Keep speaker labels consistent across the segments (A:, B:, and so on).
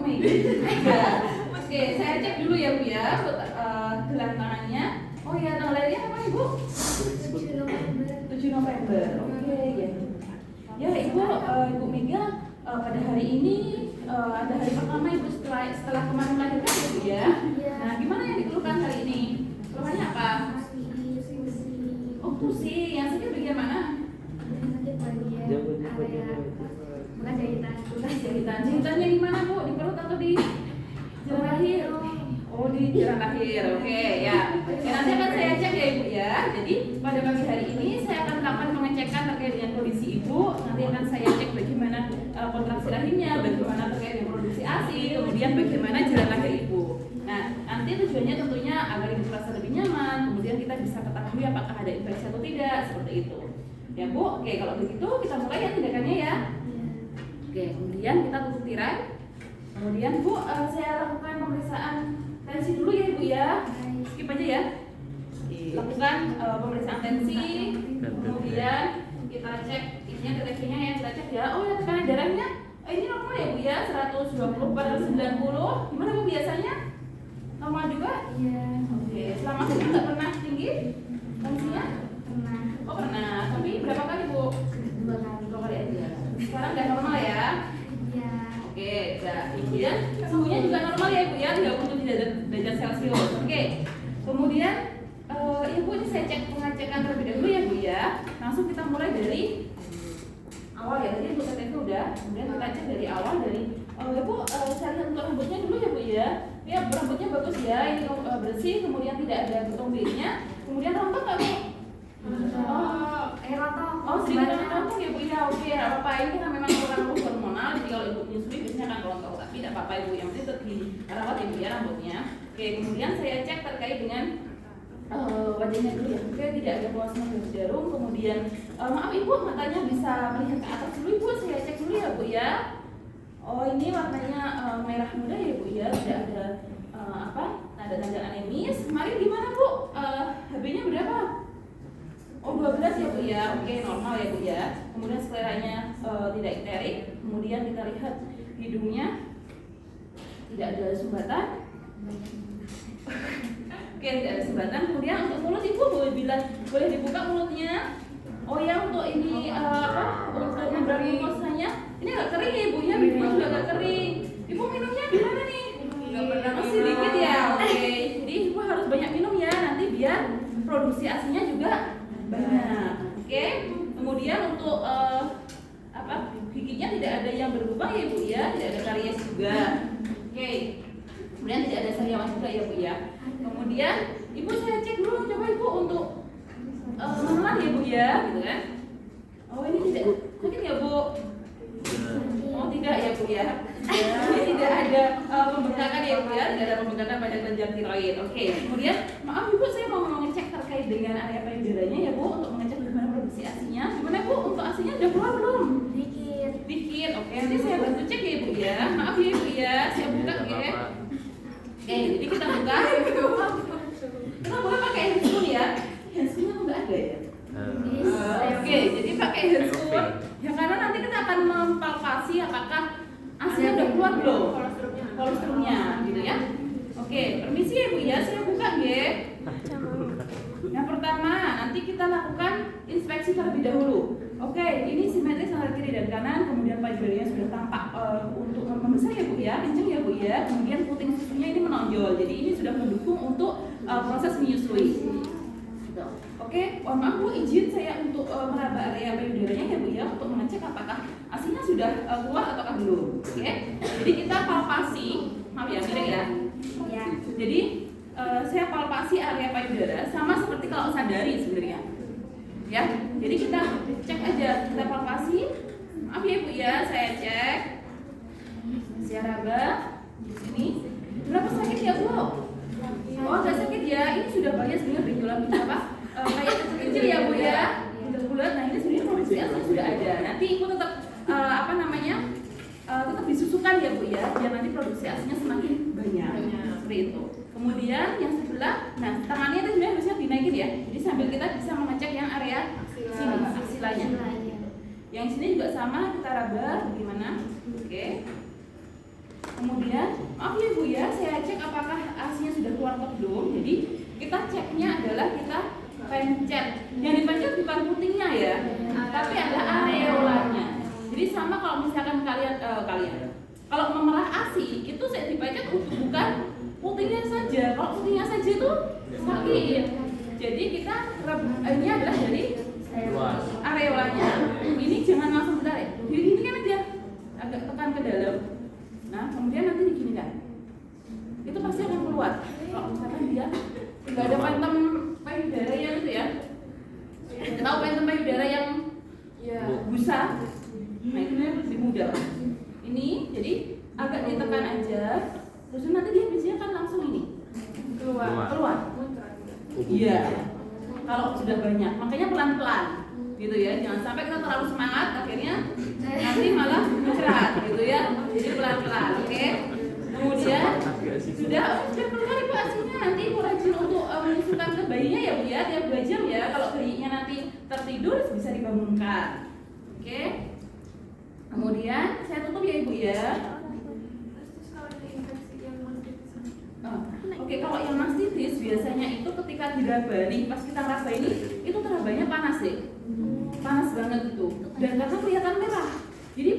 A: Mei? Enggak. Oke, saya cek dulu ya Bu ya, gelang tangannya. Oh ya, tanggal lahirnya kapan Ibu? 7 November. Oke, ya. Ya Ibu, Ibu Mega pada hari ini ada hari pertama Ibu setelah kemarin melahirkan ya Bu ya. Nah, gimana yang dikeluhkan hari ini? Keluhannya apa? Oh, pusing. Yang sakit bagian mana? Jahitannya di mana Bu? Di perut atau di jalan lahir? Oh, di jalan lahir. Oke, ya. Oke, nanti akan saya cek ya Ibu ya. Jadi pada pagi hari ini saya akan melakukan pengecekan terkait dengan kondisi Ibu. Nanti akan saya cek bagaimana kontraksi rahimnya, bagaimana terkait dengan produksi ASI, kemudian bagaimana jalan lahir Ibu. Nah, nanti tujuannya tentunya agar Ibu merasa lebih nyaman, kemudian kita bisa ketahui apakah ada infeksi atau tidak, seperti itu. Ya Bu, oke kalau begitu kita mulai ya tindakannya ya. Oke, kemudian kita tutup tirai. Kemudian Bu, saya lakukan pemeriksaan tensi dulu ya Ibu ya. Skip aja ya. Lakukan pemeriksaan tensi. Kemudian kita cek ininya, deteksinya ya, kita cek ya. Oh ya, tekanan darahnya ini normal ya Bu ya, 120/90. Gimana Bu biasanya? Normal juga?
B: Iya.
A: Oke, selama ini nggak pernah tinggi tensinya?
B: Pernah.
A: Oh pernah, tapi berapa kali Bu?
B: 2 kali.
A: 2 kali aja. Sekarang udah normal ya?
B: Iya.
A: Oke, udah. Kemudian suhunya juga normal ya Bu ya, 37 derajat Celcius. Oke. Kemudian Ibu ini saya cek pengecekan terlebih dahulu ya Bu ya. Langsung kita mulai dari awal ya. Tadi Bu itu udah. Kemudian kita cek dari awal dari ya Bu, saya lihat untuk rambutnya dulu ya Bu ya. Ya rambutnya bagus ya, ini bersih, kemudian tidak ada bertombingnya. Kemudian rontok nggak Bu? Oh, sedikit rontok ya Bu ya. Oke, nggak apa-apa. Ini kan memang kurang hormonal, jadi kalau Ibu menyusui biasanya akan rontok. Tapi tidak apa-apa Ibu, yang penting tetap dirawat ya Bu ya rambutnya. Oke, kemudian saya cek terkait dengan wajahnya dulu ya. Oke, tidak ada polusi dari jarum. Kemudian maaf Ibu, matanya bisa melihat ke atas dulu Ibu. Saya cek dulu ya Bu ya. Oh, ini warnanya merah muda ya Bu ya. Tidak ada tanda-tanda anemis. Kemarin gimana Bu? HB-nya berapa? Oh 12 ya Bu ya. Oke, normal ya Bu ya. Kemudian seleranya tidak iterik. Kemudian kita lihat hidungnya tidak ada sumbatan. Oke, tidak ada sumbatan. Kemudian untuk mulut Ibu boleh dibuka mulutnya. Oh ya, untuk ini untuk membran glukosanya ini agak kering ya Ibu ya, bibirnya juga agak kering. Ibu minumnya gimana nih? Masih dikit ya. Oke, jadi Ibu harus banyak minum ya, nanti biar produksi asinya juga banyak. Oke, kemudian untuk giginya tidak ada yang berlubang ya Bu ya, tidak ada karies juga. Oke, kemudian tidak ada sariawan juga ya Bu ya. Kemudian Ibu saya cek dulu, coba Ibu untuk menelan ya Bu ya, gitu kan? Oh ini tidak sakit ya Bu? Oh tidak ya Bu ya. Ini tidak ada pembengkakan ya Bu ya, tidak ada pembengkakan pada kelenjar tiroid. Oke, kemudian maaf Ibu saya mau ngecek terkait dengan area payudaranya ya Bu, untuk mengecek bagaimana produksi asinya. Gimana Bu, untuk asinya udah keluar belum? Dikit. Oke, nanti saya bantu cek ya Bu ya. Maaf ya Bu ya, saya buka ya. Oke, jadi kita buka. Kita boleh pakai handscoon ya. Handscoonnya tuh nggak ada ya? Oke, jadi pakai handscoon. Ya karena nanti kita akan mempalpasi apakah asinya udah keluar belum, kolostrumnya, gitu ya. Oke, permisi ya Bu ya, saya buka ya. Yang pertama, nanti kita lakukan inspeksi terlebih dahulu. Oke, ini simetris antara kiri dan kanan, kemudian payudaranya sudah tampak untuk membesar ya Bu ya, kenceng ya Bu ya. Kemudian puting susunya ini menonjol, jadi ini sudah mendukung untuk proses menyusui. Oke, mohon maaf Bu, izin saya untuk meraba area payudaranya ya Bu ya, untuk mengecek apakah asinya sudah keluar ataukah belum. Oke, jadi kita palpasi, maaf ya, miring ya.
B: Iya.
A: Jadi saya palpasi area payudara sama seperti kalau sadari sebenarnya. Ya, jadi kita cek aja, kita palpasi. Maaf ya Bu ya, saya cek. Saya raba di sini. Berapa sakit ya Bu? Oh, agak sakit ya. Ini sudah banyak sebenarnya benjolan apa? Kayak kecil-kecil ya Bu ya. Bulat-bulat. Nah, ini sebenarnya produksi asli sudah ada. Nanti Ibu tetap tetap disusukan ya Bu ya, biar nanti produksi asinya semakin banyak. Seperti itu. Kemudian yang sebelah, nah tangannya itu sebenarnya harusnya dinaikin ya. Jadi sambil kita bisa mengecek yang area sini, aksilanya. Yang sini juga sama, kita raba bagaimana? Oke. Kemudian, maaf ya Bu ya, saya cek apakah ASINya sudah keluar atau belum. Jadi kita ceknya adalah kita pencet. Yang dipencet bukan putingnya ya, tapi adalah areolanya. Jadi sama kalau misalkan kalian kalau memerah ASI itu saya dipencet bukan putingnya saja. Kalau putingnya saja itu sakit. Jadi kita ini adalah dari areolanya. Ini jangan langsung ditarik. Ini kan aja agak tekan ke dalam. Nah, kemudian nanti diginikan. Itu pasti akan keluar. Kalau misalkan dia nggak ada pantem payudara yang itu ya. Tahu pantem payudara yang busa? Nah, itu lebih mudah. Ini jadi agak ditekan aja. Terus nanti dia biasanya kan langsung ini keluar. Iya. Kalau sudah banyak, makanya pelan-pelan gitu ya. Jangan sampai kita terlalu semangat akhirnya nanti malah muncrat gitu ya. Jadi pelan-pelan, oke? Kemudian sudah keluar Ibu ASINya, nanti Ibu rajin untuk menyusukan ke bayinya ya Bu ya, tiap 2 jam ya. Kalau bayinya nanti tertidur bisa dibangunkan. Oke? Kemudian saya tutup ya Ibu ya. Oke, kalau yang mastitis biasanya itu ketika diraba nih, pas kita raba ini, itu terabanya panas sih, panas banget itu, dan karena kelihatan merah, jadi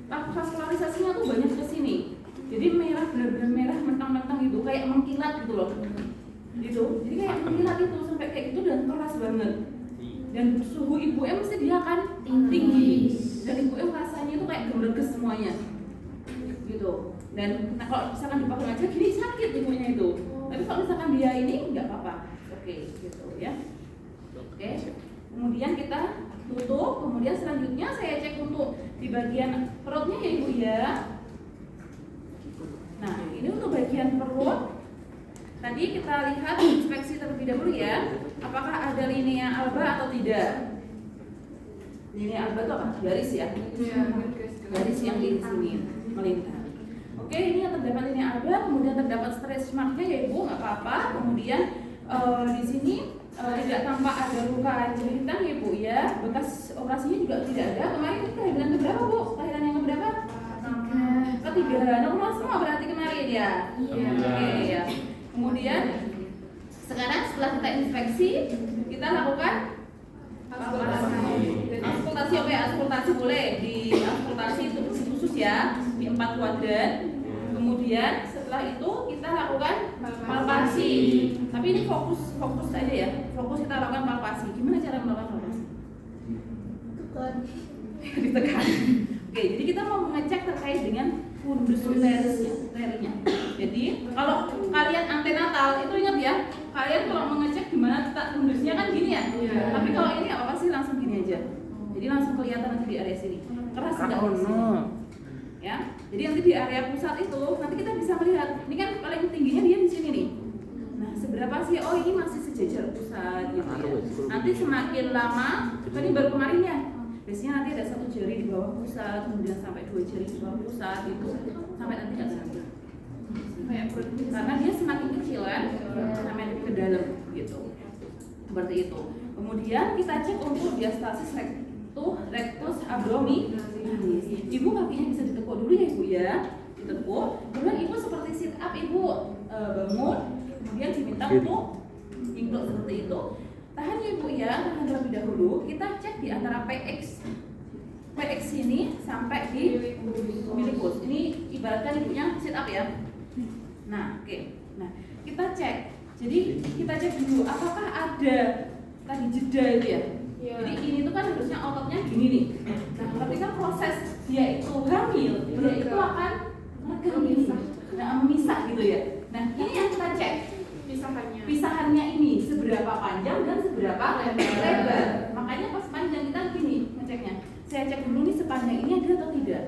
A: vaskularisasinya tuh banyak ke sini, jadi merah, benar-benar merah, mentang-mentang gitu, kayak mengkilat gitu loh, gitu, jadi kayak mengkilat itu sampai kayak gitu dan keras banget, dan suhu ibu M mesti dia akan tinggi, dan ibu M rasanya itu kayak gemerges semuanya, gitu. Dan nah, kalau misalkan dipakai aja gini sakit ibunya itu. Tapi kalau misalkan dia ini nggak apa-apa. Oke, gitu ya. Oke. Kemudian kita tutup. Kemudian selanjutnya saya cek untuk di bagian perutnya ya Ibu ya. Nah, ini untuk bagian perut. Tadi kita lihat inspeksi terlebih dahulu ya. Apakah ada linea alba atau tidak? Linea alba itu apa? Garis ya. Garis yang di sini melintang. Oke, ini yang terdapat linea alba, kemudian terdapat stretch marknya ya Ibu, nggak apa-apa. Kemudian di sini tidak tampak ada luka jahitan ya Bu ya. Bekas operasinya juga tidak ada. Kemarin itu kelahiran keberapa Bu? Kelahiran yang keberapa? Ketiga. Normal semua berarti kemarin ya.
B: Iya.
A: Oke ya. Kemudian sekarang setelah kita inspeksi, kita lakukan auskultasi. Oke, auskultasi boleh di auskultasi itu khusus ya di 4 kuadran. Kemudian setelah itu kita lakukan palpasi. Tapi ini fokus aja ya. Fokus kita lakukan palpasi. Gimana cara melakukan palpasi? Ditekan. Oke, jadi kita mau mengecek terkait dengan fundus uterusnya. Jadi kalau kalian antenatal itu ingat ya, kalian kalau mengecek gimana letak fundusnya kan gini ya. Tapi kalau ini apa sih langsung gini aja. Jadi langsung kelihatan nanti di area sini. Keras enggak di sini. Ya. Jadi nanti di area pusat itu nanti kita bisa melihat. Ini kan paling tingginya dia di sini nih. Nah, seberapa sih? Oh, ini masih sejajar pusat gitu ya. Nanti semakin lama, tadi baru kemarin ya. Biasanya nanti ada 1 jari di bawah pusat, kemudian sampai 2 jari di bawah pusat gitu. Sampai nanti nggak sampai. Karena dia semakin kecil kan, sampai ke dalam gitu. Seperti itu. Kemudian kita cek untuk diastasis rectus abdominis. Ibu kakinya bisa ditekuk dulu ya Ibu ya, ditekuk. Kemudian Ibu seperti sit up Ibu bangun, kemudian diminta untuk ingkluk seperti itu. Tahan ya Ibu ya, tahan terlebih dahulu. Kita cek di antara PX ini sampai di umbilicus. Ini ibaratkan ibunya sit up ya. Nah, oke. Nah, kita cek. Jadi kita cek dulu apakah ada tadi jeda itu ya. Jadi ini tuh kan harusnya ototnya gini nih. Nah, ketika proses dia itu hamil, dia itu akan memisah gitu ya. Nah, ini yang kita cek pisahannya ini seberapa panjang dan seberapa lebar. Makanya pas panjang kita gini ngeceknya. Saya cek dulu nih sepanjang ini ada atau tidak.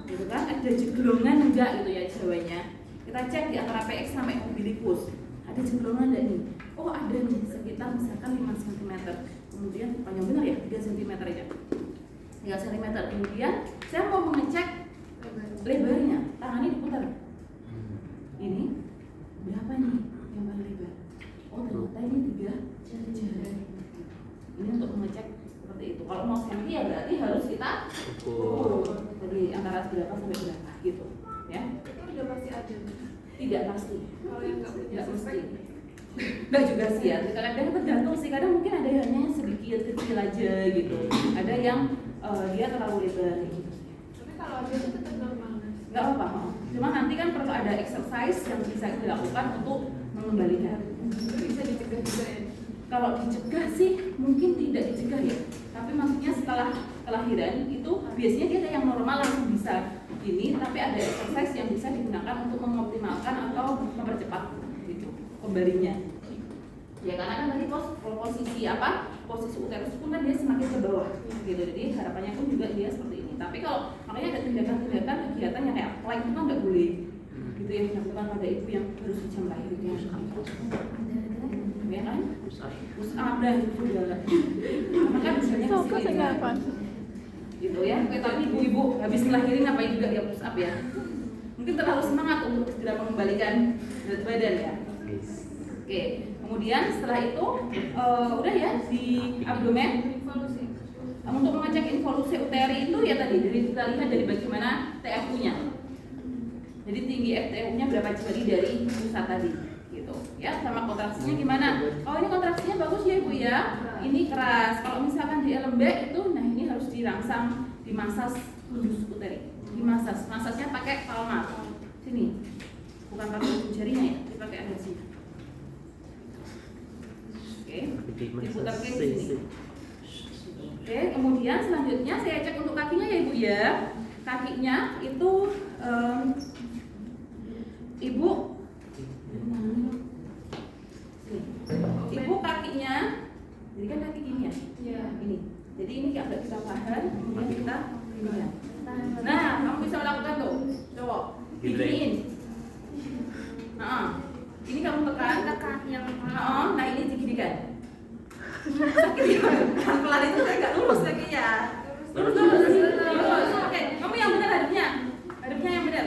A: Gitu kan? Ada jeglongan enggak gitu ya Jawanya. Kita cek di antara PX sampai umbilicus. Ada jeglongan enggak nih? Oh, ada nih sekitar misalkan 5 cm. Kemudian panjang benar ya 3 cm aja. 3 cm. Kemudian saya mau mengecek lebarnya. Tangannya diputar. Ini berapa nih yang paling lebar? Oh, ternyata ini 3 jari. Ini untuk mengecek seperti itu. Kalau mau senti ya berarti harus kita ukur. Jadi antara berapa sampai berapa gitu, ya.
B: Itu udah
C: pasti ada.
A: Tidak pasti.
C: Kalau yang nggak punya
A: Nggak
C: suspek,
A: mesti. Nggak juga sih ya. Kadang tergantung sih. Kadang mungkin ada yang hanya sedikit kecil aja gitu. Ada yang dia terlalu lebar gitu.
C: tapi kalau ada itu tetap normal.
A: Nggak apa-apa. Cuma nanti kan perlu ada exercise yang bisa dilakukan untuk mengembalikan.
C: Itu bisa dicegah juga ya.
A: Kalau dicegah sih mungkin tidak dicegah ya. Tapi maksudnya setelah kelahiran itu biasanya dia ada yang normal langsung bisa ini, tapi ada exercise yang bisa digunakan untuk mengoptimalkan atau mempercepat gitu kembalinya. Ya karena kan tadi posisi posisi uterus pun kan dia semakin ke bawah gitu. Jadi harapannya pun juga dia seperti ini. Tapi kalau makanya ada tindakan-tindakan kegiatan yang kayak plank itu kan nggak boleh gitu ya dilakukan pada ibu yang baru jam lahirnya. Ya kan? Push up dah itu juga. Maka misalnya kesini gitu ya. Oke, tapi ibu-ibu habis ngelahirin apa juga ya push up ya. Mungkin terlalu semangat untuk segera mengembalikan berat badan ya. Oke, kemudian setelah itu udah ya di abdomen.
C: Involusi.
A: Untuk mengecek involusi uteri itu ya tadi dari kita lihat dari bagaimana TFU-nya. Jadi tinggi FTU-nya berapa jari dari pusat tadi gitu. Ya, sama kontraksinya gimana? Oh, ini kontraksinya bagus ya, Ibu ya. Ini keras. Kalau misalkan dia lembek itu nah ini harus dirangsang, dimasas kudus uteri. Dimasas. Masasnya pakai palmar. Sini. Bukan pakai ujung jarinya ya, dipakai ada sini. Oke. Diputar ke sini. Oke, kemudian selanjutnya saya cek untuk kakinya ya Ibu ya. Kakinya itu Ibu kakinya, jadi kan kaki gini ya?
C: Iya.
A: Ini. Jadi ini agak kita tahan, kemudian kita ini ya. Nah, kamu bisa melakukan tuh, coba diginiin. Ini kamu tekan,
B: yang
A: nah ini diginikan. Sakit ya, pelan-pelan itu saya nggak lurus kakinya. Lurus. Oke, kamu yang benar hadapnya yang benar.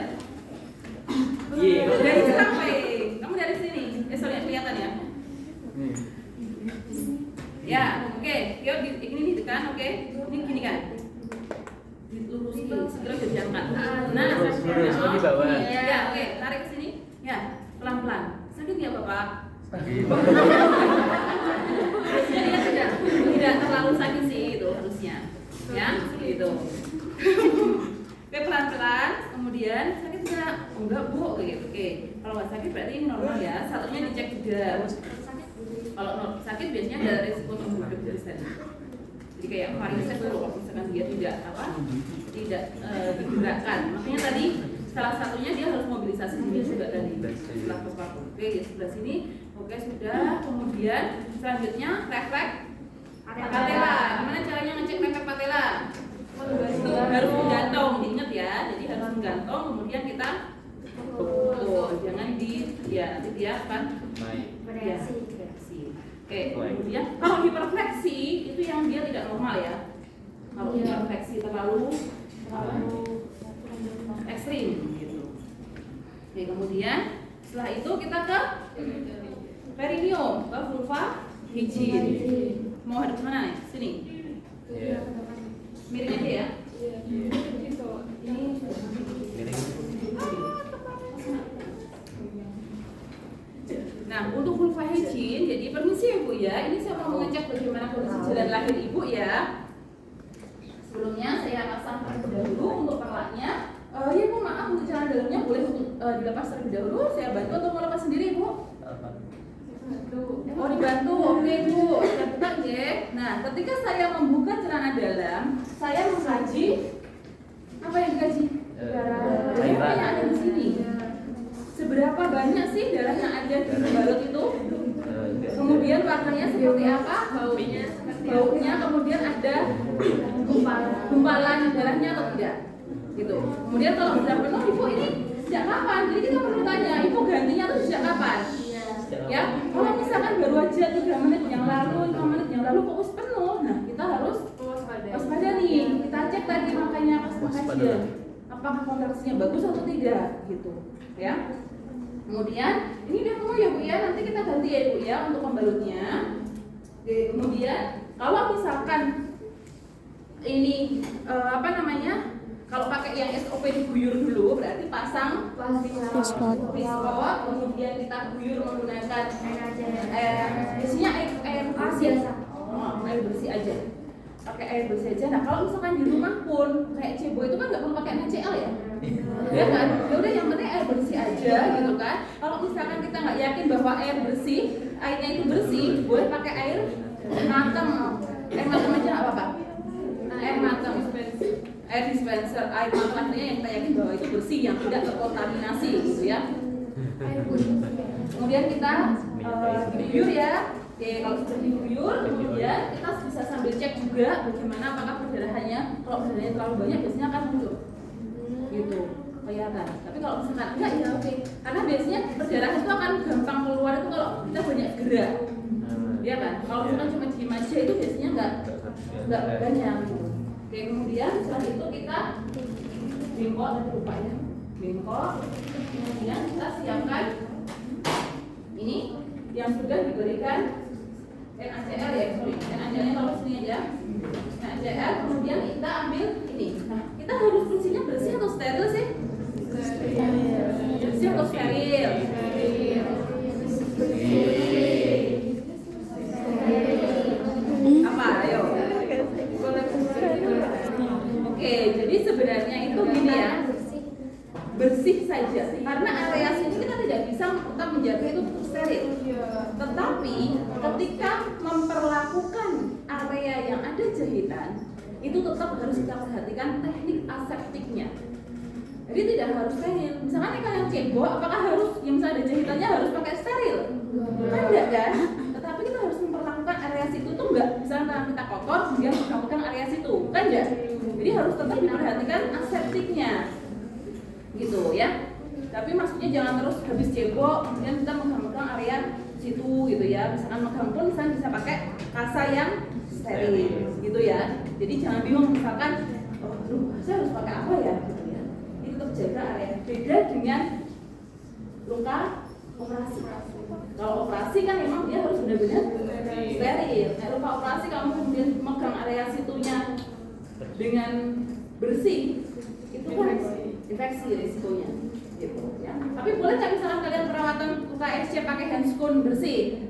A: Dari sampai, kamu dari sini. Soalnya kelihatan ya. Ya, oke. Yuk, ini ditekan, oke. Ini gini kan. Dilurusin, segera diangkat. Nah,
D: lurus di bawah.
A: Ya, oke. Tarik ke sini. Ya, pelan-pelan. Sakit nggak Bapak? Harusnya dia tidak terlalu sakit sih itu harusnya. Ya, gitu. Oke, pelan-pelan. Kemudian sakit nggak? Oh, enggak Bu, gitu. Oke. Kalau nggak sakit berarti ini normal ya. Satunya dicek juga. Kalau sakit biasanya ada risiko terhadap tulisan. Jadi kayak varises kalau misalkan dia tidak digerakkan. Makanya tadi salah satunya dia harus mobilisasi dia juga tadi setelah ke paru. Oke, di sebelah sini. Oke, sudah. Kemudian selanjutnya refleks patella. Gimana caranya ngecek refleks patella? Harus menggantung, diingat ya. Jadi harus menggantung. Kemudian kita jangan nanti dia akan bereaksi. Oke, kemudian kalau hiperfleksi itu yang dia tidak normal ya. Kalau hiperfleksi terlalu ekstrim gitu. Oke, kemudian setelah itu kita ke perineum, ke vulva hijin. Mau hadap mana nih? Sini. Miring aja ya. Ini nah, untuk vulva hijin, jadi permisi ya Bu ya. Ini saya mau mengecek bagaimana kondisi jalan lahir Ibu ya. Sebelumnya saya pasang terlebih dahulu untuk perlaknya. Ya Bu, maaf untuk jalan dalamnya boleh untuk dilepas terlebih dahulu. Saya bantu atau mau lepas sendiri Bu? Oh, dibantu. Oke Bu, saya buka ya. Nah, ketika saya membuka celana dalam, saya mengkaji apa yang dikaji? Darah yang ada di sini. Seberapa banyak sih darah yang ada di pembalut itu? Kemudian warnanya seperti apa? Baunya, kemudian ada gumpalan darahnya atau tidak? Gitu. Kemudian kalau sudah penuh, Ibu ini sejak kapan? Jadi kita perlu tanya, Ibu gantinya tuh sejak kapan? Ya, kalau misalkan baru aja 3 menit yang lalu, 5 menit yang lalu kok penuh, nah kita harus waspada nih. Kita cek tadi makanya pas kajian, apakah kontraksinya bagus atau tidak, gitu. Ya. Kemudian ini udah penuh ya Bu ya, nanti kita ganti ya Bu ya untuk pembalutnya. Oke, kemudian kalau misalkan ini Kalau pakai yang SOP diguyur dulu, berarti pasang
B: Pispot.
A: pispot, kemudian kita guyur menggunakan
B: Air aja.
A: biasanya air bersih.
B: Biasa.
A: Air bersih aja. Pakai air bersih aja. Nah kalau misalkan di rumah pun kayak cebo itu kan nggak perlu pakai NaCl ya, ya kan? Ya udah yang penting air bersih aja gitu kan. Kalau misalkan kita nggak yakin bahwa air bersih, airnya itu bersih, boleh pakai air matang. Air matang aja nggak apa-apa. Air matang, air dispenser, air matang artinya yang kita yakin bahwa itu bersih, yang tidak terkontaminasi gitu ya. Kemudian kita diguyur ya. Oke, kalau sudah diguyur, kemudian kita bisa sambil cek juga bagaimana apakah perdarahannya. Kalau perdarahannya terlalu banyak, biasanya akan muncul, gitu, kelihatan. Tapi kalau misalkan enggak, ya oke. Karena biasanya perdarahan itu akan gampang keluar itu kalau kita banyak gerak, ya kan? Kalau misalkan cuma diem aja itu biasanya enggak banyak. Oke, kemudian setelah itu kita bengkok, nanti lupa ya, bengkok. Kemudian kita siapkan ini yang sudah diberikan NaCl ya, sorry, NaCl-nya taruh sini aja. NaCl, kemudian kita ambil ini. Nah, kita harus fungsinya bersih atau steril sih? Bersih atau steril? Apa? Ayo. Oke, jadi sebenarnya itu gini ya. Bersih saja, karena area sini kita tidak bisa tetap menjaga itu steril. Tetapi ketika memperlakukan area yang ada jahitan, itu tetap harus kita perhatikan teknik aseptiknya. Jadi tidak harus steril. Misalkan kalau yang cebok, apakah harus yang misalnya ada jahitannya harus pakai steril? Kan enggak kan? Tetapi kita harus memperlakukan area situ itu enggak. Misalnya tangan kita kotor, kemudian memperlakukan area situ, kan enggak? Jadi harus tetap diperhatikan aseptiknya. Gitu ya. Tapi maksudnya jangan terus habis cebok kemudian kita megang area situ gitu ya. Misalkan megang pun misalnya bisa pakai kasa yang steril gitu ya. Jadi jangan bingung misalkan saya harus pakai apa ya gitu ya. Ini tetap jaga area. Beda dengan luka operasi. Kalau operasi kan memang dia harus benar-benar steril. Nah, luka operasi kamu kemudian megang area situnya dengan bersih itu kan infeksi risikonya gitu ya. Tapi boleh nggak misalkan kalian perawatan luka SC pakai handscoon bersih?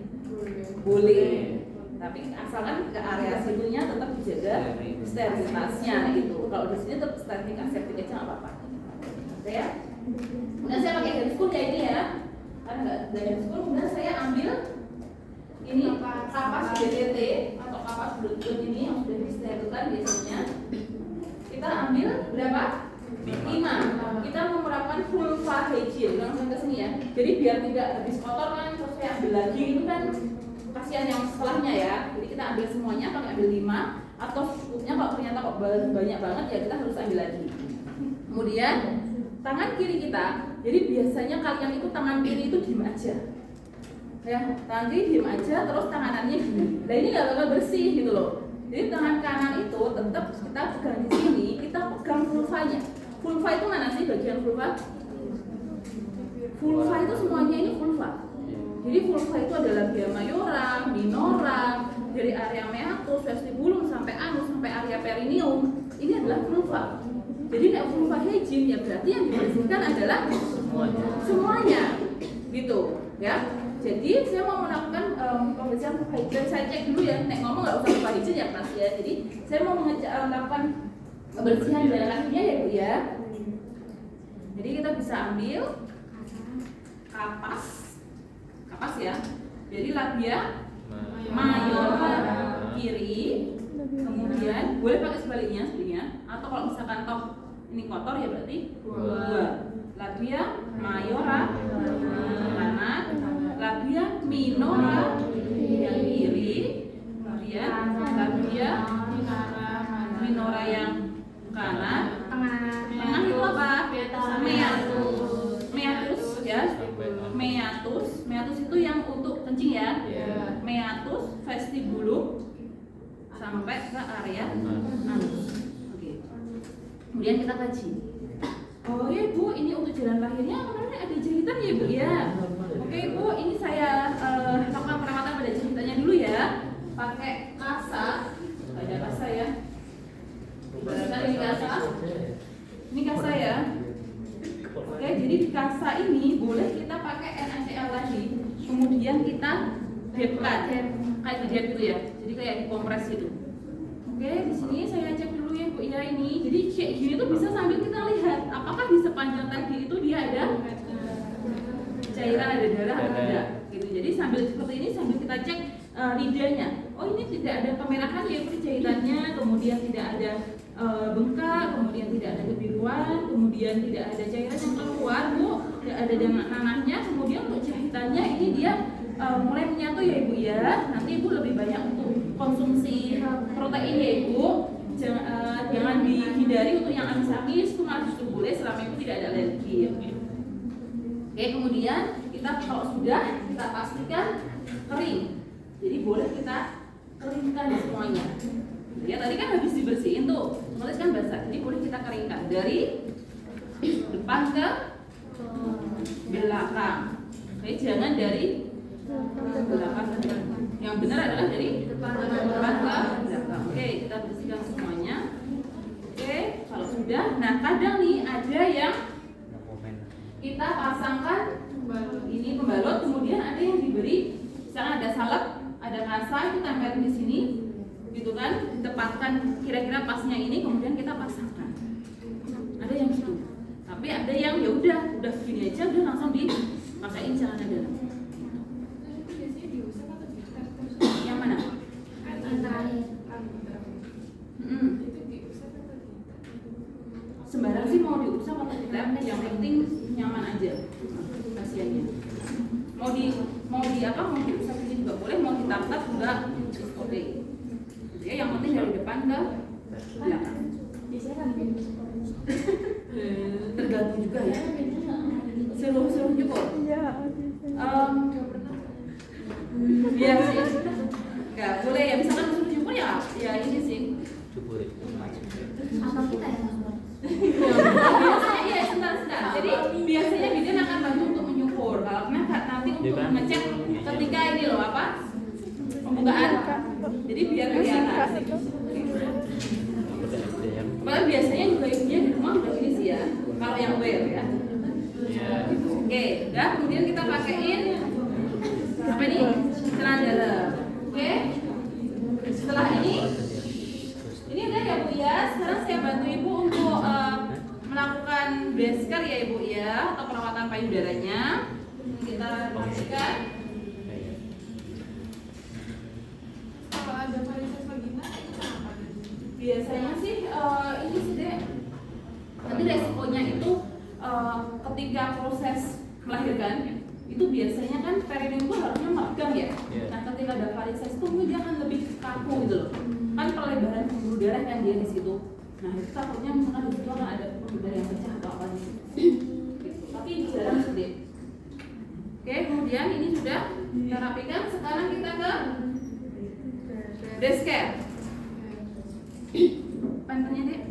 A: Boleh. Tapi asalkan ke area situnya tetap dijaga sterilitasnya gitu. Kalau di sini tetap teknik aseptik aja nggak apa-apa. Oke ya. Kemudian saya pakai handscoon ya ini ya. Karena nggak ada handscoon, kemudian saya ambil ini kapas BTT atau kapas bulat ini yang sudah disterilkan biasanya. Kita ambil berapa? 5. Kita menerapkan vulva hygiene langsung ke sini ya. Jadi biar tidak habis kotor kan terus saya ambil lagi itu kan kasihan yang setelahnya ya. Jadi kita ambil semuanya, kami ambil 5 atau cukupnya kalau ternyata kok banyak banget ya kita harus ambil lagi. Kemudian tangan kiri kita, jadi biasanya kalian itu tangan kiri itu diem aja. Ya, tangan kiri diem aja terus tanganannya gini. Nah ini nggak bakal bersih gitu loh. Jadi tangan kanan itu tetap kita pegang di sini, kita pegang vulvanya. Vulva itu mana sih bagian vulva? Vulva itu semuanya ini vulva. Jadi vulva itu ada labia mayora, minora, dari area meatus, vestibulum sampai anus sampai area perineum. Ini adalah vulva. Jadi nek vulva hygiene ya berarti yang dibersihkan adalah semuanya. Gitu, ya. Jadi saya mau melakukan pembersihan vulva hygiene. Saya cek dulu ya, nek ngomong nggak usah vulva hygiene ya Mas ya. Jadi saya mau melakukan pembersihan darah kakinya ya Bu ya. Jadi kita bisa ambil kapas ya. Jadi labia mayora kiri, kemudian boleh pakai sebaliknya atau kalau misalkan toh ini kotor ya berarti 2. Labia mayora kanan, labia minora yang kiri, kemudian labia minora yang kanan, tengah itu apa? Meatus ya. Meatus itu yang untuk kencing ya. Meatus, vestibulum sampai ke area anus. Oke. Kemudian kita kaji. Oh ya Bu, ini untuk jalan lahirnya kemarin ada jahitan ya Bu ya. Oke Bu, ini saya lakukan perawatan pada jahitannya dulu ya. Pakai kasa, ada kasa ya. Bersihkan ini kasa. Jadi di kasa ini boleh kita pakai NaCl tadi, kemudian kita depkan, kayak di dep gitu ya. Jadi kayak dikompres gitu. Oke, di sini saya cek dulu ya Bu ya ini. Jadi kayak gini tuh bisa sambil kita lihat apakah di sepanjang tadi itu dia ada cairan, ada darah atau tidak gitu. Jadi sambil seperti ini sambil kita cek lidahnya. Oh ini tidak ada kemerahan ya Bu jahitannya, kemudian tidak ada bengkak, kemudian tidak ada kebiruan, kemudian tidak ada cairan yang keluar Bu, tidak ada nanahnya, kemudian untuk jahitannya ini dia mulai menyatu ya Ibu ya. Nanti Ibu lebih banyak untuk konsumsi protein ya Ibu. Jangan dihindari untuk yang amis-amis, itu malah justru boleh selama itu tidak ada alergi ya. Oke, kemudian kita kalau sudah kita pastikan kering. Jadi boleh kita keringkan semuanya. Ya tadi kan habis dibersihin tuh, otomatis kan basah. Jadi boleh kita keringkan dari depan ke belakang. Oke, jangan dari belakang ke belakang. Yang benar adalah dari depan ke belakang. Oke, kita bersihkan semuanya. Oke, kalau sudah, nah kadang nih ada yang kita pasangkan ini pembalut, kemudian ada yang diberi, misalnya ada salep, ada kasa itu tempel di sini, gitu kan, ditempatkan kira-kira pasnya ini, kemudian kita pasangkan. Ada yang gitu, tapi ada yang ya udah begini aja, udah langsung dipakein celana dalam. Yang mana? Sembarang sih mau diusap atau tidak, yang penting nyaman aja pasiennya. Mau diusap ini juga boleh, mau ditap-tap juga oke. Ya, yang penting dari depan ke belakang. Tergantung juga ya. Seluruh cukup. Iya sih. Enggak boleh ya, misalkan suruh cukur ya ini sih.
D: Cukur itu
B: Apa kita yang masuk?
A: Biasanya iya sebentar. Jadi biasanya bidan akan bantu untuk menyukur. Kalau nanti untuk mengecek ketika ini loh apa pembukaan. Jadi biar kelihatan. Malah biasanya juga ibunya di rumah udah gini sih ya. Kalau yang wear ya. Oke, udah kemudian kita pakein apa ini? Celana dalam. Oke. Setelah ini udah ya Bu ya. Sekarang saya bantu Ibu untuk melakukan breast care ya Ibu ya, atau perawatan payudaranya. Kita pastikan.
C: Kalau ada varises vagina itu apa?
A: Biasanya sih ini sih deh. Nanti resikonya itu ketika proses melahirkan itu biasanya kan perineum itu harusnya meregang ya. Nah ketika ada varises itu dia akan lebih kaku gitu loh. Kan perlebaran pembuluh darah kan dia di situ. Nah itu takutnya misalkan di situ akan ada pembuluh darah yang pecah atau apa gitu. Tapi ini jarang sedih. Oke, kemudian ini sudah kita rapikan. Sekarang kita ke breast care. Pantannya deh.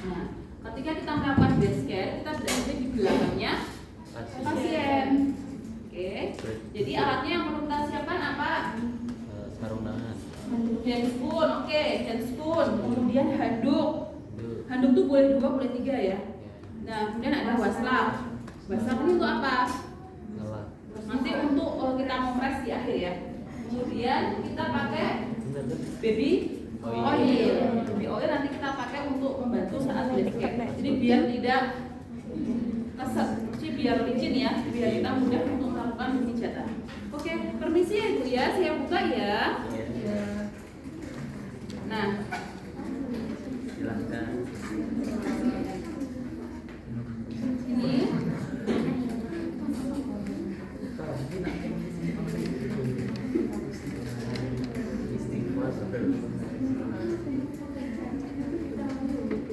A: Nah, ketika kita melakukan breast care, kita berada di belakangnya pasien. Oke. Jadi alatnya yang perlu kita siapkan apa?
D: sarung tangan,
A: Handspoon, oke, handspoon. Kemudian handuk. Handuk tuh boleh 2, boleh 3 ya. Nah, kemudian ada waslap. Waslap ini untuk apa?
D: ngelak,
A: Nanti untuk kita kompres di akhir ya. Kemudian kita pakai baby oil. Baby oil nanti kita pakai untuk membantu saat breast care. Jadi biar tidak keset, jadi biar licin ya, biar kita mudah untuk melakukan pemijatan. Oke, permisi ya Ibu ya, saya buka ya. Nah,
D: silahkan.
A: ini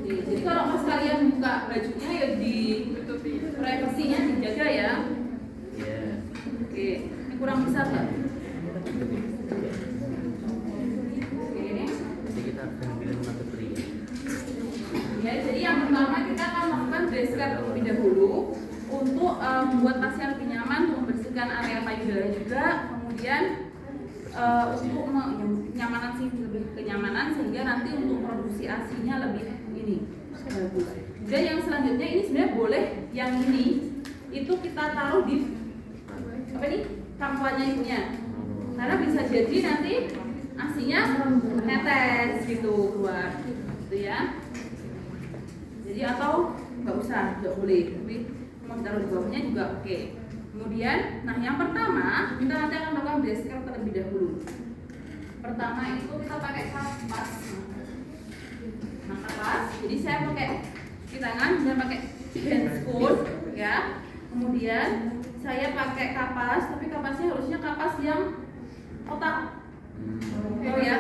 A: jadi kalau mas kalian buka bajunya ya di privasinya dijaga ya. Oke, ini kurang besar nggak? Oke.
D: Jadi kita akan bilang materi.
A: Ya, jadi yang pertama kita akan melakukan breast care terlebih dahulu untuk membuat pasien lebih nyaman, untuk membersihkan area payudara juga, kemudian untuk kenyamanan sih, lebih kenyamanan sehingga nanti untuk produksi ASI-nya lebih ini bagus. Dan yang selanjutnya ini sebenarnya boleh yang ini itu kita taruh di apa ini kampuannya ibunya, karena bisa jadi nanti asinya netes gitu keluar, gitu ya. Jadi atau nggak usah, nggak boleh, tapi mau taruh di bawahnya juga oke. Kemudian, nah yang pertama kita nanti akan melakukan base terlebih dahulu. Pertama itu kita pakai kapas. Nah kapas, jadi saya pakai di tangan, saya pakai hand spoon, ya. Kemudian saya pakai kapas, tapi kapasnya harusnya kapas yang kotak. Oh ya,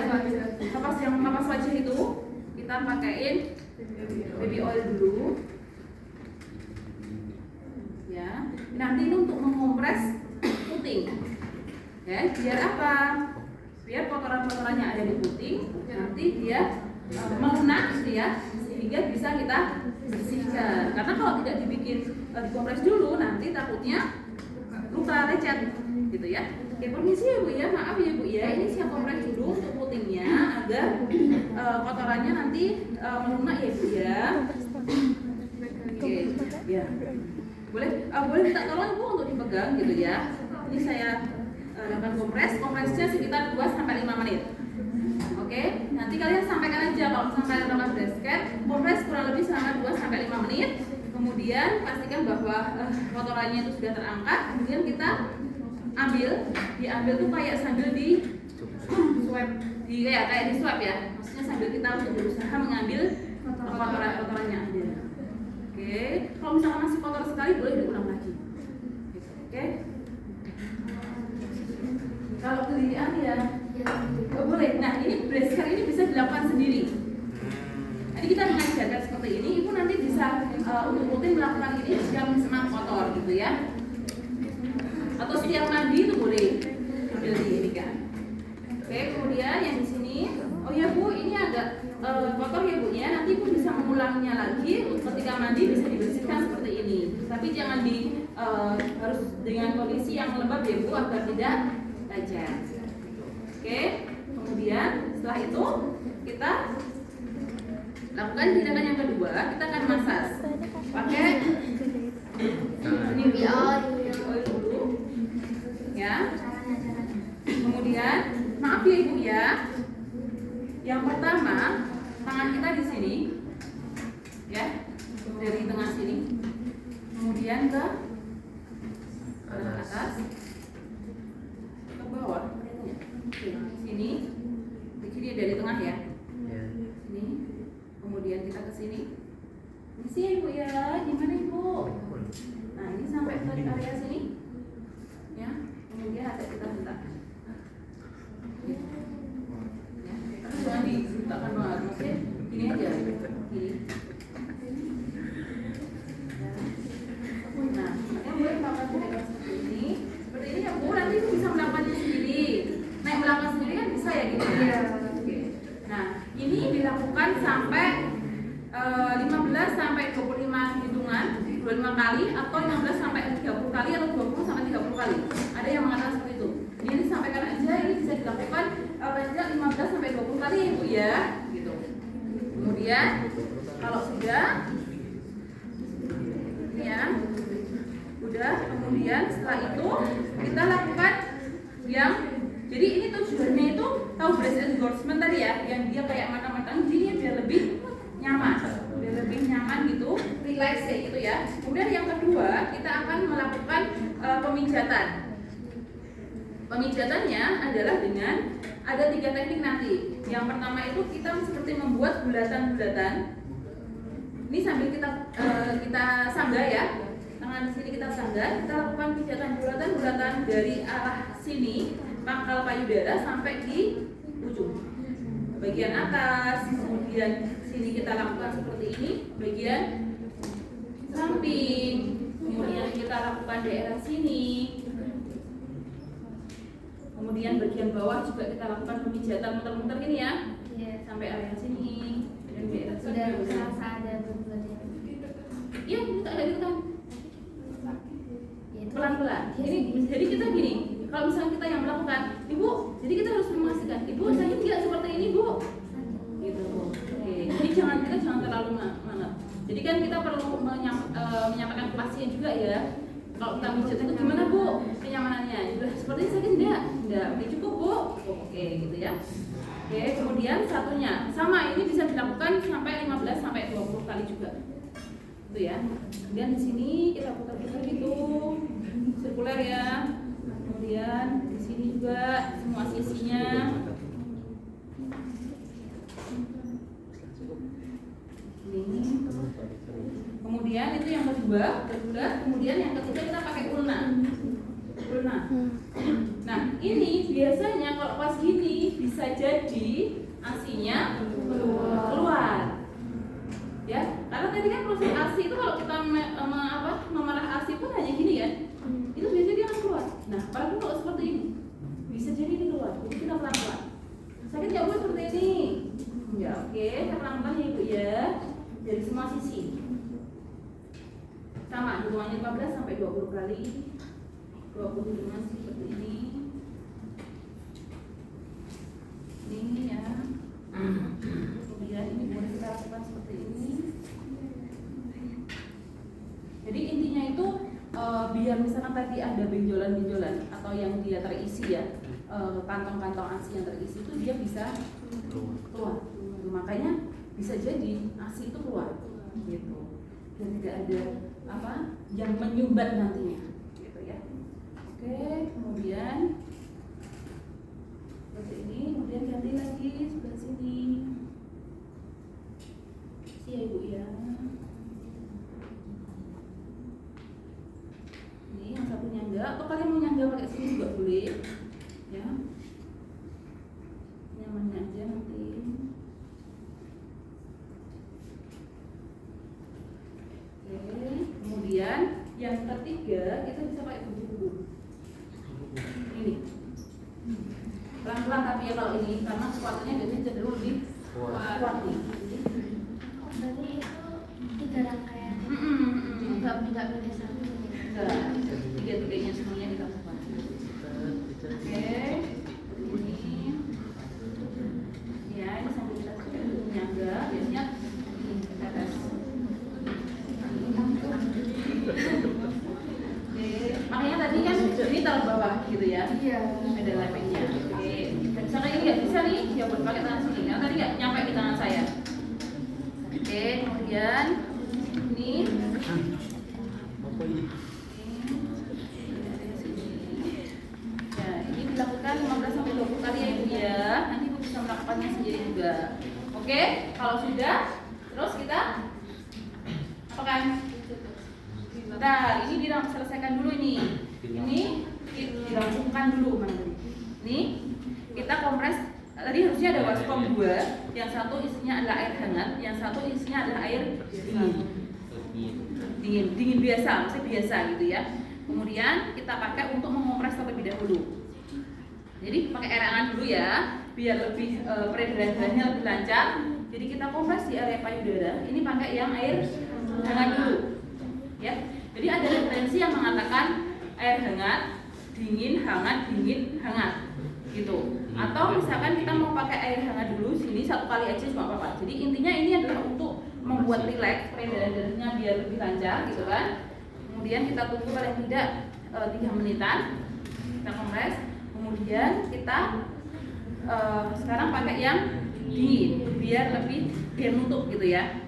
A: kapas yang kapas wajah itu kita pakaiin baby oil dulu. Ya, nanti ini untuk mengompres puting. Ya, biar apa? Biar kotoran-kotorannya ada di puting, nanti dia melunak gitu ya, sehingga bisa kita bersihkan. Karena kalau tidak dibikin dikompres dulu, nanti takutnya luka lecet, gitu ya. Oke, permisi ya Bu ya, maaf ya Bu ya, ini saya kompres dulu untuk putingnya agar kotorannya nanti melunak ya Bu ya. Oke, ya. Boleh minta tolong Ibu untuk dipegang gitu ya. Ini saya lakukan kompresnya sekitar 2-5 menit. Oke, nanti kalian sampaikan aja kalau misalnya kalian melakukan breastcare, kompres kurang lebih selama 2-5 menit. Kemudian pastikan bahwa kotorannya itu sudah terangkat. Kemudian kita diambil tuh kayak sambil di swab, kayak di swab ya. Maksudnya sambil kita untuk berusaha mengambil kotoran-kotorannya ada. Oke, kalau misalnya masih kotor sekali boleh diulang lagi. Oke. Kalau kelirian ya boleh. Nah ini breastcare ini bisa dilakukan sendiri. Jadi kita mengajarkan seperti ini, ibu nanti bisa untuk rutin melakukan ini jika memang kotor gitu ya. Atau setiap mandi itu boleh ambil di ini kan. Oke, kemudian yang di sini, oh ya Bu, ini agak kotor ya Bu ya. Nanti ibu bisa mengulangnya lagi ketika mandi, bisa dibersihkan seperti ini. Tapi jangan harus dengan kondisi yang lembab ya Bu, agar tidak lecet. Oke, kemudian setelah itu kita lakukan tindakan yang kedua, kita akan massage pakai baby oil dulu, ya. Kemudian maaf ya Ibu ya, yang pertama tangan kita di sini, ya, dari tengah sini, kemudian ke atas, ke bawah, sini, di sini dari tengah ya. Sini, kemudian kita ke sini. Ini sih Ibu ya, gimana Ibu? Nah ini sampai ke area sini, ya. Kemudian ada kita hentak. Ya, tapi jangan dihentakkan banget, maksudnya gini aja, gini. Nah, yang boleh melakukan tindakan seperti ini ya Bu. Nanti Ibu bisa melakukannya sendiri. Nah, yang melakukan sendiri kan bisa ya gitu ya. Nah, ini dilakukan sampai 15 sampai 25 hitungan, 25 kali atau 15 sampai 30 kali atau 20 sampai 30 kali. Ada yang mengatakan seperti itu. Ini disampaikan aja, ini bisa dilakukan paling tidak 15 sampai 20 kali ya Bu ya, gitu. Kemudian kalau sudah ya, udah, kemudian setelah itu kita lakukan yang jadi ini tujuannya itu tahu breast endorsement tadi ya, yang dia kayak matang-matang, jadi biar lebih nyaman gitu, relax kayak gitu ya. Kemudian yang kedua kita akan melakukan pemijatan. Pemijatannya adalah dengan ada 3 teknik nanti. Yang pertama itu kita seperti membuat bulatan-bulatan. Ini sambil kita sanggah ya, tangan sini kita sanggah, kita lakukan pijatan bulatan dari arah sini pangkal payudara sampai di ujung bagian atas. Kemudian sini kita lakukan seperti ini, bagian samping. Kemudian kita lakukan daerah sini. Kemudian bagian bawah juga kita lakukan pemijatan muter-muter gini ya, sampai area sini dan daerah sini.
B: Sudah merasa ada berbeda.
A: Iya, kita ada gitu kan. Pelan-pelan. Jadi kita gini, kalau misalnya kita yang melakukan, Ibu, jadi kita harus memastikan, Ibu sakit nggak seperti ini Bu? Gitu. Oke. Jadi kita jangan terlalu mana. Jadi kan kita perlu menyampaikan ke pasien juga ya. Kalau kita pijat itu gimana Bu kenyamanannya? Udah seperti sakit enggak? Enggak, udah cukup Bu. Oke gitu ya. Oke, kemudian satunya sama, ini bisa dilakukan sampai 15 sampai 20 kali juga. Itu ya. Kemudian di sini kita putar-putar gitu. Sirkuler ya. Kemudian di sini juga semua sisinya. Ini. Kemudian itu yang kedua, kemudian yang ketiga kita pakai ulna. Nah, ini biasanya kalau pas gini bisa jadi asinya keluar. Ya, karena tadi kan proses asi itu kalau kita memerah asi pun hanya gini ya. Itu biasanya dia akan keluar. Nah, apalagi kalau seperti ini. Bisa jadi ini keluar. Jadi kita pelan-pelan. Sakit nggak Bu seperti ini? Ya, oke, kita pelan-pelan ya Ibu ya. Dari semua sisi. Sama, hitungannya 15 sampai 20 kali. 20 masih seperti ini. Ini ya. Kemudian ini boleh kita lakukan seperti ini. Jadi intinya itu biar misalkan tadi ada benjolan-benjolan atau yang dia terisi ya, kantong-kantong ASI yang terisi itu dia bisa keluar. Makanya bisa jadi ASI itu keluar gitu. Dan tidak ada yang menyumbat nantinya gitu ya. Oke, kemudian seperti ini, kemudian ganti lagi sebelah sini. Ya Ibu ya. Ini yang satu nyangga, atau kalian mau nyangga pakai sini juga boleh ya. Nyamannya aja nanti. Oke, kemudian yang ketiga kita bisa pakai buku-buku. Ini pelan-pelan tapi ya kalau ini karena kekuatannya biasanya cenderung lebih kuat nih.
B: Berarti itu 3 rangkaian. Enggak beda satu.
A: Enggak, 3-3-nya semuanya kita lakukan. Oke, ini ya, ini sambil kita nyangga biasanya ini ke atas. Oke, makanya tadi kan ini taruh bawah gitu ya.
B: Iya.
A: Ada lepeknya. Oke, misalkan ini nggak bisa nih, ya boleh pakai tangan sini. Karena tadi nggak nyampe di tangan saya. Oke, kemudian ini. Ya, ini dilakukan 15 sampai 20 kali ya Ibu ya. Nanti Ibu bisa melakukannya sendiri juga. Oke, kalau sudah, terus kita apakan? Bentar, ini diselesaikan dulu ini. Ini dirampungkan dulu mana tadi. Ini kita kompres. Tadi harusnya ada waskom 2, yang satu isinya adalah air hangat, yang satu isinya adalah air dingin biasa, maksudnya biasa gitu ya. Kemudian kita pakai untuk mengompres terlebih dahulu. Jadi pakai air hangat dulu ya, biar lebih peredaran darahnya lebih lancar. Jadi kita kompres di area payudara. Ini pakai yang air hangat dulu, ya. Jadi ada referensi yang mengatakan air hangat, dingin, hangat, dingin, hangat, gitu. Atau misalkan kita mau pakai air hangat dulu, sini 1 kali aja cuma apa-apa. Jadi intinya ini adalah untuk membuat rileks peredaran darahnya biar lebih lancar, gitu kan. Kemudian kita tunggu paling tidak 3 menitan, kita kompres. Kemudian kita sekarang pakai yang dingin biar nutup gitu ya.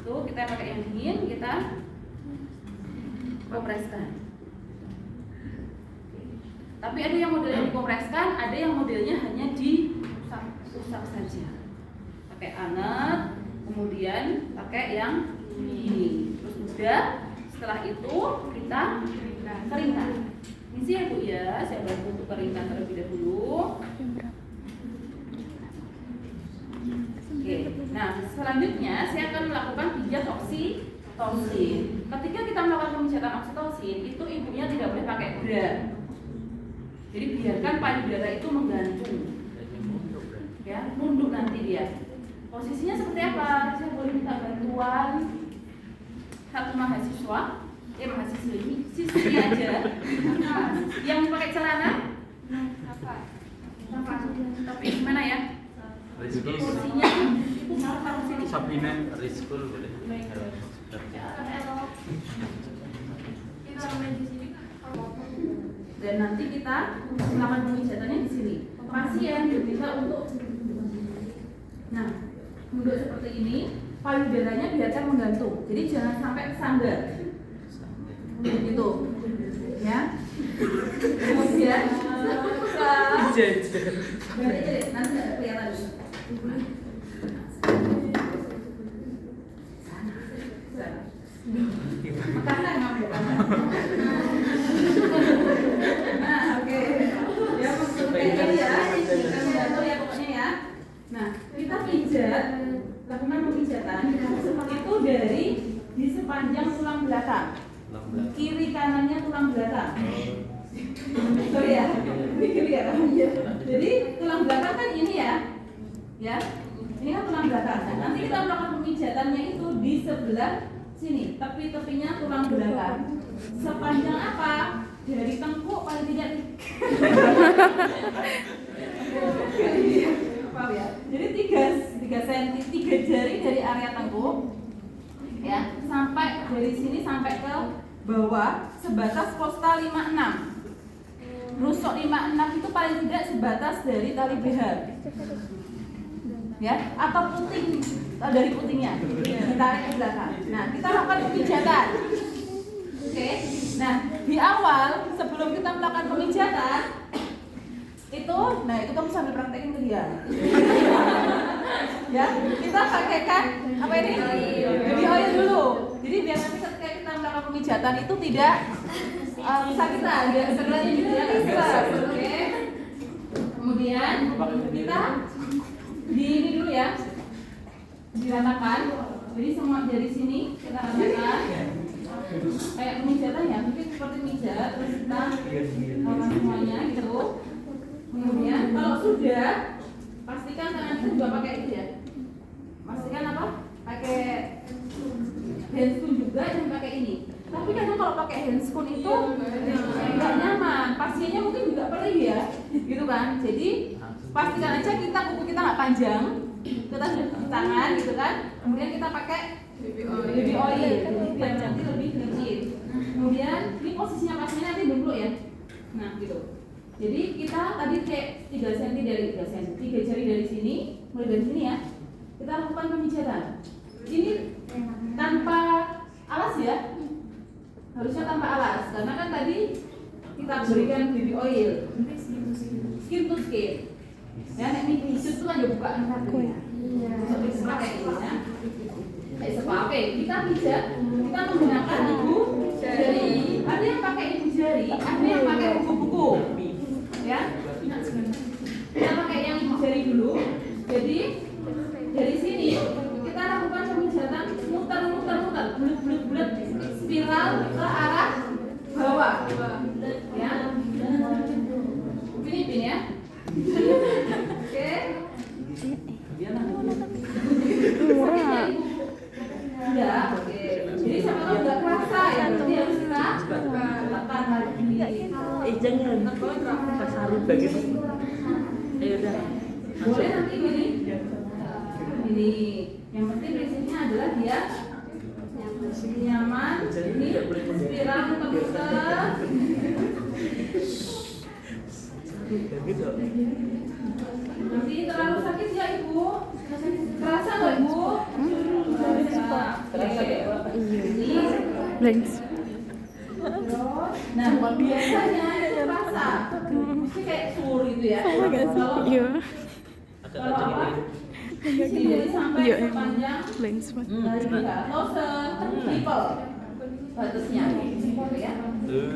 A: Tuh kita pakai yang dingin, kita kompreskan. Tapi ada yang modelnya dikompreskan, ada yang modelnya hanya diusap saja. Pakai anget, kemudian pakai yang ini. Terus udah, setelah itu kita keringkan. Ini sih ya Bu ya, saya bantu untuk keringkan terlebih dahulu. Oke, nah selanjutnya saya akan melakukan pijat oksitosin. Ketika kita melakukan pemijatan oksitosin, itu ibunya tidak boleh pakai bra. Jadi biarkan payudara itu menggantung, ya, nunduk nanti dia. Posisinya seperti apa? Saya boleh minta bantuan satu mahasiswa, siswi aja, yang pakai celana. Tapi gimana ya? Posisinya itu taruh sini.
D: Sabrina Rizkul boleh.
C: Kita main di sini kan.
A: Dan nanti kita melakukan pemijatannya di sini. Pasien diminta untuk duduk seperti ini, payudaranya biarkan menggantung. Jadi jangan sampai kesandar. Gitu. Ya. Kemudian nanti nggak kelihatan. Makanan ngambil. Nah, oke. Ya, maksudnya ya, kita mengatur ya pokoknya ya. Nah, kita pijat, lakukan pemijatan itu dari di sepanjang tulang belakang. Kiri kanannya tulang belakang. Sorry ya, ini kiri ya. Jadi tulang belakang kan ini ya, ya. Ini kan tulang belakang. Nah, nanti kita melakukan pemijatannya itu di sebelah sini, tepi-tepinya tulang belakang. Sepanjang apa? Dari tengkuk paling tidak apa ya? Jadi 3 cm, 3 jari dari area tengkuk, ya, sampai dari sini sampai ke bawah sebatas kosta 56. Rusuk 56 itu paling tidak sebatas dari tali BH. Ya, atau puting dari putingnya ditarik ke belakang. Nah, kita lakukan pemijatan. Oke. Nah, di awal sebelum kita melakukan pemijatan itu, nah itu kamu sambil praktekin ke dia. Ya, kita pakaikan apa ini? Baby oil dulu. Jadi biar nanti ketika kita melakukan pemijatan itu tidak sakitan, biar sebenarnya gitu ya. Oke. Kemudian kita di ini dulu ya, diratakan. Jadi semua dari sini kita ratakan kayak pemijatan ya, mungkin seperti pijat terus kita lakukan semuanya gitu. Kemudian kalau sudah, pastikan tangan kita juga pakai itu ya, pastikan apa, pakai handscoon juga dan pakai ini. Tapi kadang kalau pakai handscoon itu nggak nyaman, pasiennya mungkin juga perih ya, gitu kan. Jadi pastikan aja kuku kita nggak panjang, kita sudah cuci tangan gitu kan. Kemudian kita pakai baby oil biar nanti lebih licin. Kemudian ini posisinya pasiennya nanti dulu ya. Nah gitu. Jadi kita tadi kayak 3 cm dari 3 cm, 3 jari dari sini, mulai dari sini ya. Kita lakukan pemijatan. Ini tanpa alas ya. Harusnya tanpa alas, karena kan tadi kita berikan baby oil, skin to skin. Ya, ini pisut tuh kan juga bukaan kartu ya. Bisa pakai ini ya. Oke, kita pijat, kita menggunakan ibu jari. Ada yang pakai ibu jari, ada yang pakai buku-buku. Ya. Kita pakai yang ibu jari dulu. Jadi dari sini kita lakukan pemijatan muter-muter, bulat-bulat spiral ke arah bawah. Ya. Ini pin ya. Oke. Murah. Ya, oke. Jadi sama tahu nggak kerasa ya, berarti harus kita tekan lagi.
D: Jangan. Sarung begitu. Udah.
A: Boleh nanti gini. Ini yang penting prinsipnya adalah dia nyaman. Ini spiral muter-muter. Nanti terlalu sakit ya ibu? Kerasa nggak ibu? Kerasa. Ini. Nah, biasanya itu kerasa. Mesti kayak sur gitu ya. Kalau apa? Sini dari sampai sepanjang dari kita atau se-nipple batasnya. Ya.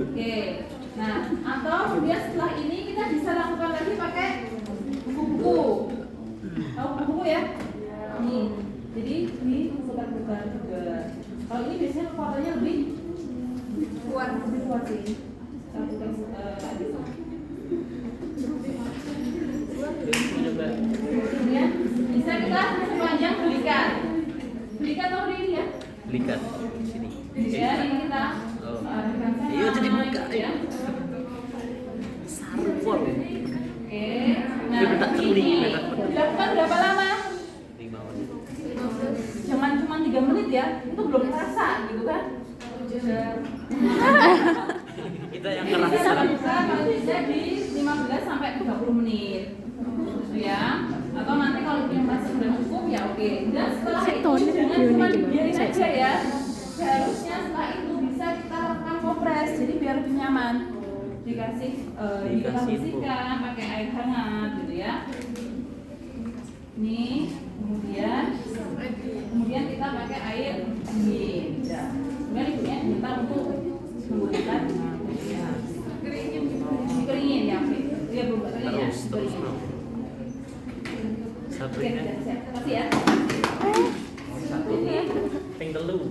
A: Oke. Nah, atau kemudian setelah ini kita bisa lakukan lagi pakai buku-buku. Tahu buku-buku ya? Ini. Jadi ini putar-putar juga. Kalau ini biasanya kekuatannya lebih kuat sih. Kemudian bisa kita sepanjang belikan. Belikan tahu ini ya?
D: Belikan di sini.
A: Ya, ini kita.
D: Iya jadi buka
A: ya.
D: Sarung pol.
A: Oke. Nah, ini dilakukan berapa lama?
D: 5 menit.
A: Jangan cuma 3 menit ya, itu belum terasa.
D: Kita yang
A: Ini
D: keras.
A: bisa buka kalau bisa di 15 sampai 30 menit. Gitu ya. Atau nanti kalau punya masa sudah cukup ya oke. Dan setelah itu jangan cuma dibiarin aja ya. Seharusnya setelah itu bisa kita rekam kompres jadi biar lebih nyaman. Dikasih bersihkan pakai air hangat gitu ya. Ini kemudian kita pakai air dingin. Ya. Kemudian ibunya minta untuk menggunakan dikeringin ya, oke. Iya Bu, keringin ya.
D: Terus bro.
A: Oke,
D: Sabrina.
A: siap. Kasih ya.
D: Ping telu.